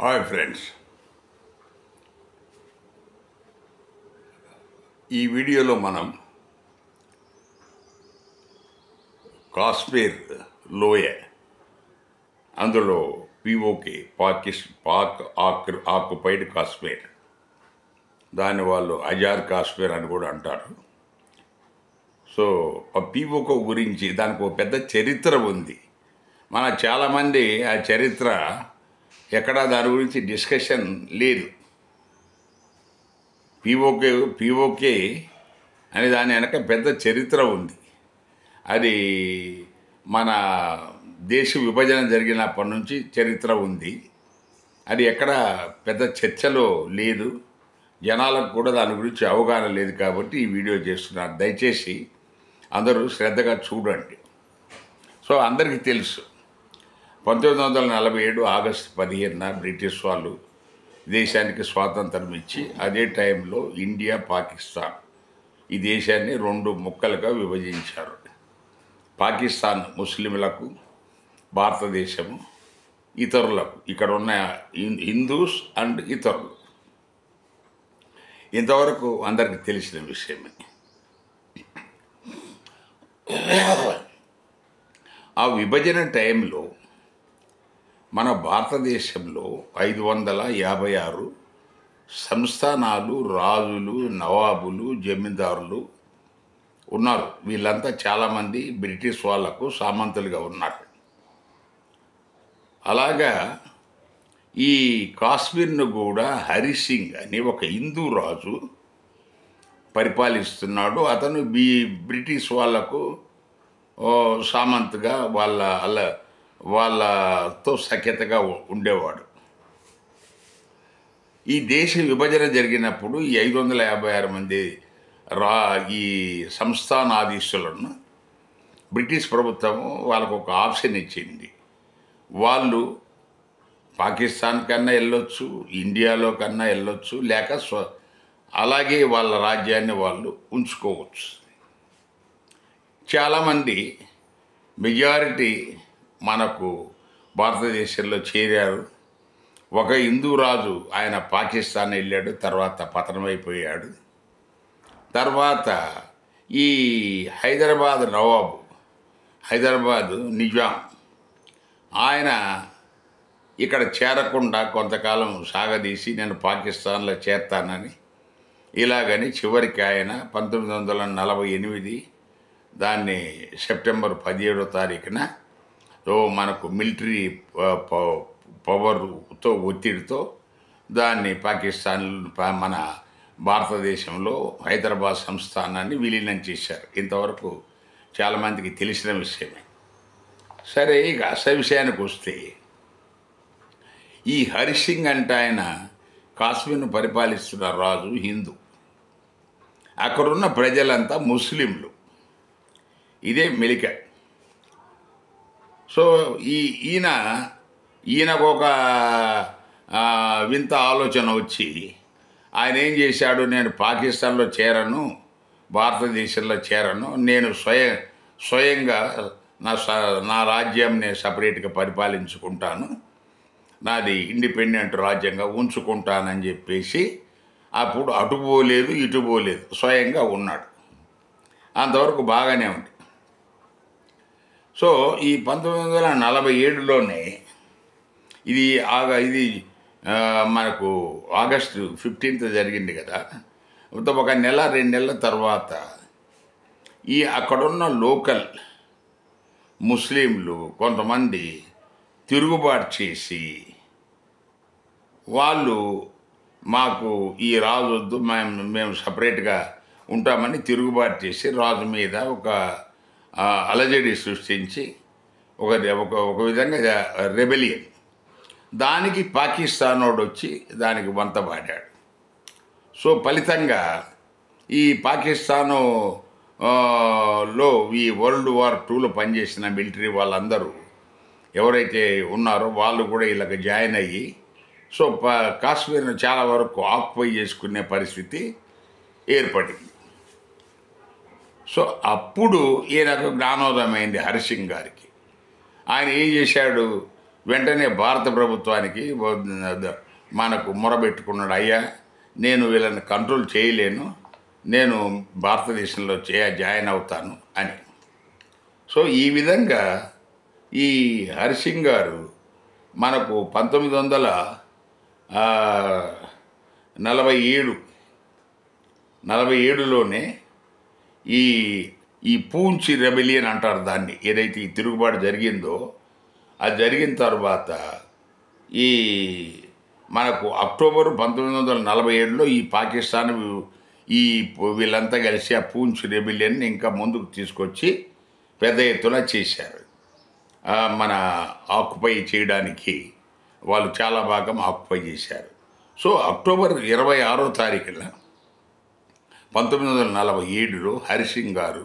Hi friends, ఈ వీడియోలో మనం కాశ్మీర్ లోయ, అందులో పీఓకే పాక్ ఆక్యుపైడ్ కాశ్మీర్, దాన్ని వాళ్ళు అజార్ కాశ్మీర్ అని కూడా అంటారు. సో ఆ పీఓకే గురించి దానికి ఒక పెద్ద చరిత్ర ఉంది. మన చాలామంది ఆ చరిత్ర ఎక్కడా దాని గురించి డిస్కషన్ లేదు. పీఓకే అనే దాని వెనక పెద్ద చరిత్ర ఉంది. అది మన దేశ విభజన జరిగినప్పటి నుంచి చరిత్ర ఉంది. అది ఎక్కడ పెద్ద చర్చలో లేదు, జనాలకు కూడా దాని గురించి అవగాహన లేదు. కాబట్టి ఈ వీడియో చేస్తున్నారు. దయచేసి అందరూ శ్రద్ధగా చూడండి. సో అందరికీ తెలుసు, 1947 ఆగస్టు 15న బ్రిటిష్ వాళ్ళు దేశానికి స్వాతంత్రం ఇచ్చి, అదే టైంలో ఇండియా, పాకిస్తాన్ ఈ దేశాన్ని 2 ముక్కలుగా విభజించారు. పాకిస్తాన్ ముస్లింలకు, భారతదేశము ఇతరులకు, ఇక్కడ ఉన్న హిందూస్ అండ్ ఇతరులు. ఇంతవరకు అందరికీ తెలిసిన విషయమే. ఆ విభజన టైంలో మన భారతదేశంలో 556 సంస్థానాలు, రాజులు, నవాబులు, జమీందారులు ఉన్నారు. వీళ్ళంతా చాలామంది బ్రిటిష్ వాళ్లకు సామంతులుగా ఉన్నారు. అలాగా ఈ కాశ్మీర్ను కూడా హరి సింగ్ అని ఒక హిందూ రాజు పరిపాలిస్తున్నాడు. అతను బ్రిటిష్ వాళ్లకు సామంతుగా వాళ్ళతో సఖ్యతగా ఉండేవాడు. ఈ దేశ విభజన జరిగినప్పుడు ఈ 556 మంది ఈ సంస్థానాధీశులను బ్రిటిష్ ప్రభుత్వము వాళ్ళకు ఒక ఆప్షన్ ఇచ్చింది. వాళ్ళు పాకిస్తాన్ కన్నా వెళ్ళొచ్చు, ఇండియాలో కన్నా వెళ్ళొచ్చు, లేక అలాగే వాళ్ళ రాజ్యాన్ని వాళ్ళు ఉంచుకోవచ్చు. చాలామంది మెజారిటీ మనకు భారతదేశంలో చేరారు. ఒక హిందూ రాజు, ఆయన పాకిస్తాన్ వెళ్ళాడు, తర్వాత పతనమైపోయాడు. తర్వాత ఈ హైదరాబాద్ నవాబు, హైదరాబాదు నిజాం, ఆయన ఇక్కడ చేరకుండా కొంతకాలం సాగదీసి నేను పాకిస్తాన్లో చేరతానని ఇలాగని చివరికి ఆయన 1948 దాన్ని సెప్టెంబర్ 17వ తారీఖున మనకు మిలిటరీ పవర్తో ఒత్తిడితో దాన్ని పాకిస్తాన్ మన భారతదేశంలో హైదరాబాద్ సంస్థానాన్ని విలీనం చేశారు. ఇంతవరకు చాలామందికి తెలిసిన విషయమే. సరే, ఇక అసలు విషయానికి వస్తే, ఈ హరి సింగ్ అంటే ఆయన కాశ్మీర్ను పరిపాలిస్తున్న రాజు హిందూ, అక్కడున్న ప్రజలంతా ముస్లింలు. ఇదే మెలిక. సో ఈయనకు ఒక వింత ఆలోచన వచ్చి, ఆయన ఏం చేశాడు, నేను పాకిస్తాన్లో చేరను, భారతదేశంలో చేరను, నేను స్వయంగా నా రాజ్యం నేను సపరేట్గా పరిపాలించుకుంటాను, నాది ఇండిపెండెంట్ రాజ్యంగా ఉంచుకుంటానని చెప్పేసి అప్పుడు అటు పోలేదు, ఇటు పోలేదు, స్వయంగా ఉన్నాడు. అంతవరకు బాగానే ఉంది. సో ఈ 1947లోనే ఇది మనకు ఆగస్టు 15th జరిగింది కదా. ఒక నెల 2 నెలల తర్వాత అక్కడున్న లోకల్ ముస్లింలు కొంతమంది తిరుగుబాటు చేసి, వాళ్ళు మాకు ఈ రాజు వద్దు, మేము సపరేట్గా ఉంటామని తిరుగుబాటు చేసి రాజు మీద ఒక అలజడి సృష్టించి ఒక విధంగా రెబెలియన్. దానికి పాకిస్తాన్ వాడు వచ్చి దానికి వంతపాడాడు. సో ఫలితంగా ఈ పాకిస్తాను లో ఈ World War IIలో పనిచేసిన మిలిటరీ వాళ్ళందరూ ఎవరైతే ఉన్నారో వాళ్ళు కూడా ఇలాగ జాయిన్ అయ్యి, సో కాశ్మీర్ను చాలా వరకు ఆక్యుపై చేసుకునే పరిస్థితి ఏర్పడింది. సో అప్పుడు ఈయనకు జ్ఞానోదయం అయింది హరి సింగ్ గారికి. ఆయన ఏం చేశాడు, వెంటనే భారత ప్రభుత్వానికి మనకు మొరబెట్టుకున్నాడు, అయ్యా నేను వీళ్ళని కంట్రోల్ చేయలేను, నేను భారతదేశంలో జాయిన్ అవుతాను అని. సో ఈ విధంగా ఈ హరిసింగ్ గారు మనకు 1947లోనే ఈ ఈ పూంచ్ రెబెలియన్ అంటారు దాన్ని, ఏదైతే ఈ తిరుగుబాటు జరిగిందో అది జరిగిన తర్వాత ఈ మనకు అక్టోబర్ 1947లో ఈ పాకిస్తాన్ వీళ్ళంతా కలిసి ఆ పూంచ్ రెబెలియన్ని ఇంకా ముందుకు తీసుకొచ్చి పెద్ద ఎత్తున చేశారు. మన ఆక్యుపై చేయడానికి వాళ్ళు చాలా భాగం ఆక్యుపై చేశారు. సో అక్టోబర్ 26వ తారీఖున 1947లో హరిసింగ్ గారు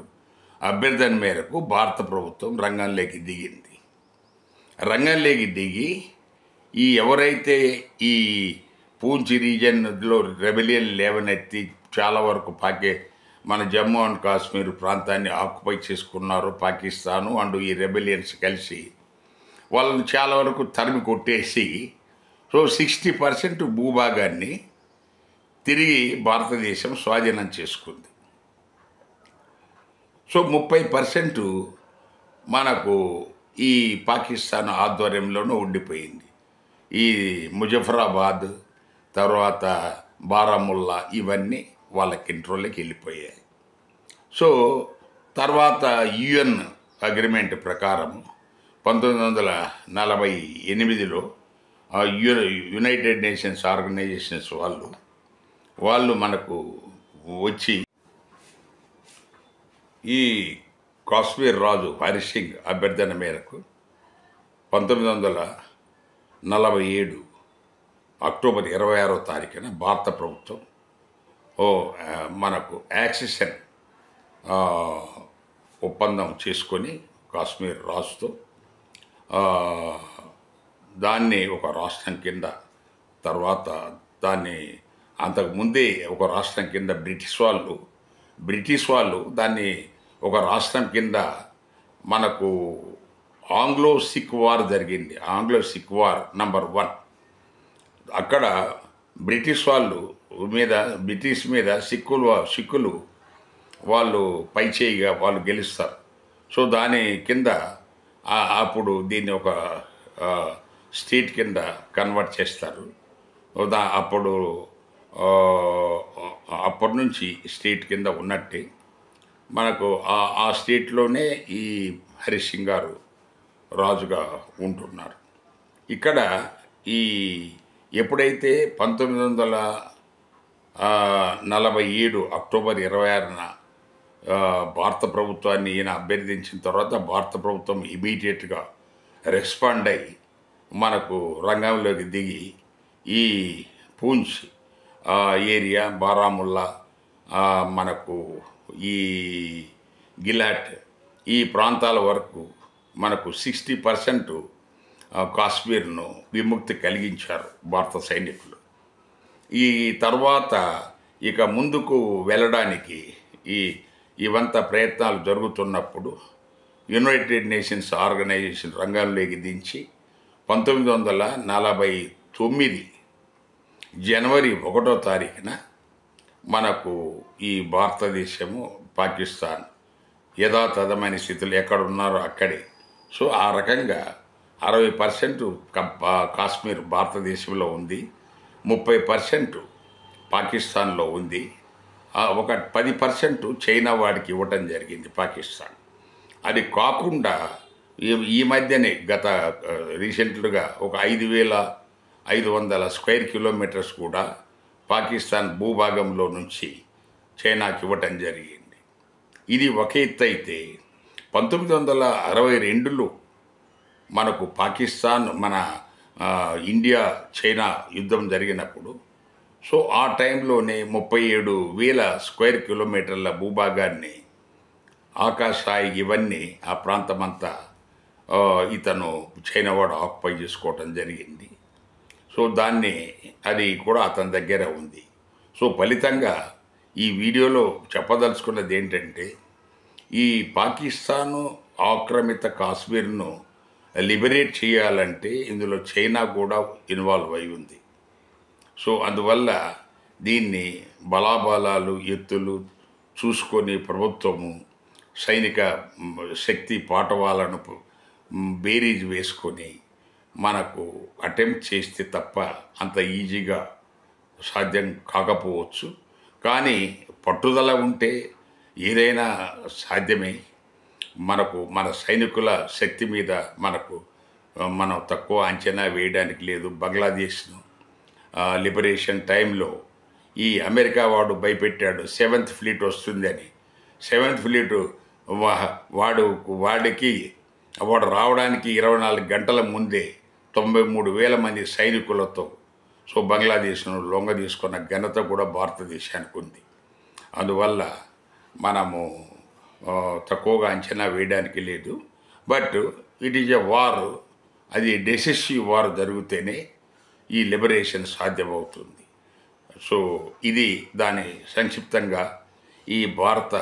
అభ్యర్థన మేరకు భారత ప్రభుత్వం రంగంలోకి దిగింది. రంగంలోకి దిగి ఎవరైతే ఈ పూంచ్ రీజన్లో రెబెలియన్ లేవనెత్తి చాలా వరకు మన జమ్మూ అండ్ కాశ్మీర్ ప్రాంతాన్ని ఆక్యుపై చేసుకున్నారు పాకిస్తాను అండ్ ఈ రెబెలియన్స్ కలిసి, వాళ్ళని చాలా వరకు తరిమి కొట్టేసి సో 60% భూభాగాన్ని తిరిగి భారతదేశం స్వాధీనం చేసుకుంది. సో 30% మనకు ఈ పాకిస్తాన్ ఆధ్వర్యంలోనూ ఉండిపోయింది. ఈ ముజఫరాబాద్ తర్వాత బారాముల్లా ఇవన్నీ వాళ్ళ కంట్రోల్లోకి వెళ్ళిపోయాయి. సో తర్వాత యుఎన్ అగ్రిమెంట్ ప్రకారం 1948లో యునైటెడ్ నేషన్స్ ఆర్గనైజేషన్స్ వాళ్ళు మనకు వచ్చి ఈ కాశ్మీర్ రాజు హరిసింగ్ అభ్యర్థన మేరకు 1947 అక్టోబర్ 26వ తారీఖున భారత ప్రభుత్వం మనకు యాక్సెషన్ ఒప్పందం చేసుకొని కాశ్మీర్ రాజుతో దాన్ని ఒక రాష్ట్రం కింద, తర్వాత దాన్ని అంతకుముందే ఒక రాష్ట్రం కింద బ్రిటిష్ వాళ్ళు దాన్ని ఒక రాష్ట్రం కింద మనకు ఆంగ్లో సిక్ వార్ జరిగింది. Anglo Sikh war number 1. అక్కడ బ్రిటిష్ మీద సిక్కులు వాళ్ళు పైచేయిగా వాళ్ళు గెలుస్తారు. సో దాని కింద అప్పుడు దీన్ని ఒక స్టేట్ కింద కన్వర్ట్ చేస్తారు. అప్పటి నుంచి స్టేట్ కింద ఉన్నట్టే మనకు ఆ స్టేట్లోనే ఈ హరిసింగ్ గారు రాజుగా ఉంటున్నారు. ఇక్కడ ఎప్పుడైతే 1947 అక్టోబర్ 26న భారత ప్రభుత్వాన్ని ఈయన అభ్యర్థించిన తర్వాత భారత ప్రభుత్వం ఇమీడియట్గా రెస్పాండ్ అయ్యి మనకు రంగంలోకి దిగి ఈ పూంచ్ ఏరియా, బారాముల్లా, మనకు ఈ గిలాట్ ఈ ప్రాంతాల వరకు మనకు 60% కాశ్మీర్ను విముక్తి కలిగించారు భారత సైనికులు. ఈ తర్వాత ఇక ముందుకు వెళ్ళడానికి ఇవంతా ప్రయత్నాలు జరుగుతున్నప్పుడు యునైటెడ్ నేషన్స్ ఆర్గనైజేషన్ రంగంలోకి దించి 1949 జనవరి 1వ తారీఖున మనకు ఈ భారతదేశము పాకిస్తాన్ యథాతథమైన స్థితిలో ఎక్కడున్నారో అక్కడే. సో ఆ రకంగా 60% కాశ్మీర్ భారతదేశంలో ఉంది, 30% పాకిస్తాన్లో ఉంది, ఒక 10% చైనా వాడికి ఇవ్వటం జరిగింది పాకిస్తాన్. అది కాకుండా ఈ మధ్యనే రీసెంట్గా ఒక 5,500 స్క్వేర్ కిలోమీటర్స్ కూడా పాకిస్తాన్ భూభాగంలో నుంచి చైనాకి ఇవ్వటం జరిగింది. ఇది ఒక ఎత్తు అయితే 1962లో మనకు పాకిస్తాన్ ఇండియా చైనా యుద్ధం జరిగినప్పుడు సో ఆ టైంలోనే 37,000 స్క్వేర్ కిలోమీటర్ల భూభాగాన్ని ఆకాశాయి ఇవన్నీ ఆ ప్రాంతమంతా ఇతను చైనా వాడు ఆక్యుపై చేసుకోవటం జరిగింది. సో అది కూడా అతని దగ్గర ఉంది. సో ఫలితంగా ఈ వీడియోలో చెప్పదలుచుకున్నది ఏంటంటే ఈ పాకిస్తాను ఆక్రమిత కాశ్మీర్ను లిబరేట్ చేయాలంటే ఇందులో చైనా కూడా ఇన్వాల్వ్ అయి ఉంది. సో అందువల్ల దీన్ని బలాబలాలు ఎత్తులు చూసుకొని ప్రభుత్వము సైనిక శక్తి పాటవాలను బేరీజ్ వేసుకొని మనకు అటెంప్ట్ చేస్తే తప్ప అంత ఈజీగా సాధ్యం కాకపోవచ్చు. కానీ పట్టుదల ఉంటే ఏదైనా సాధ్యమే. మన సైనికుల శక్తి మీద మనం తక్కువ అంచనా వేయడానికి లేదు. బంగ్లాదేశ్ను లిబరేషన్ టైంలో ఈ అమెరికా వాడు భయపెట్టాడు 7th ఫ్లీట్ వస్తుందని. 7th ఫ్లీటు వాడు రావడానికి 24 గంటల ముందే 93,000 మంది సైనికులతో సో బంగ్లాదేశ్ను లొంగ తీసుకున్న ఘనత కూడా భారతదేశానికి ఉంది. అందువల్ల మనము తక్కువగా అంచనా వేయడానికి లేదు. But it is a war. అది డెసిసివ్ వార్ జరిగితేనే ఈ లిబరేషన్ సాధ్యమవుతుంది. సో ఇది దాని సంక్షిప్తంగా ఈ పాక్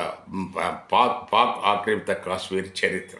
ఆక్రమిత కాశ్మీర్ చరిత్ర.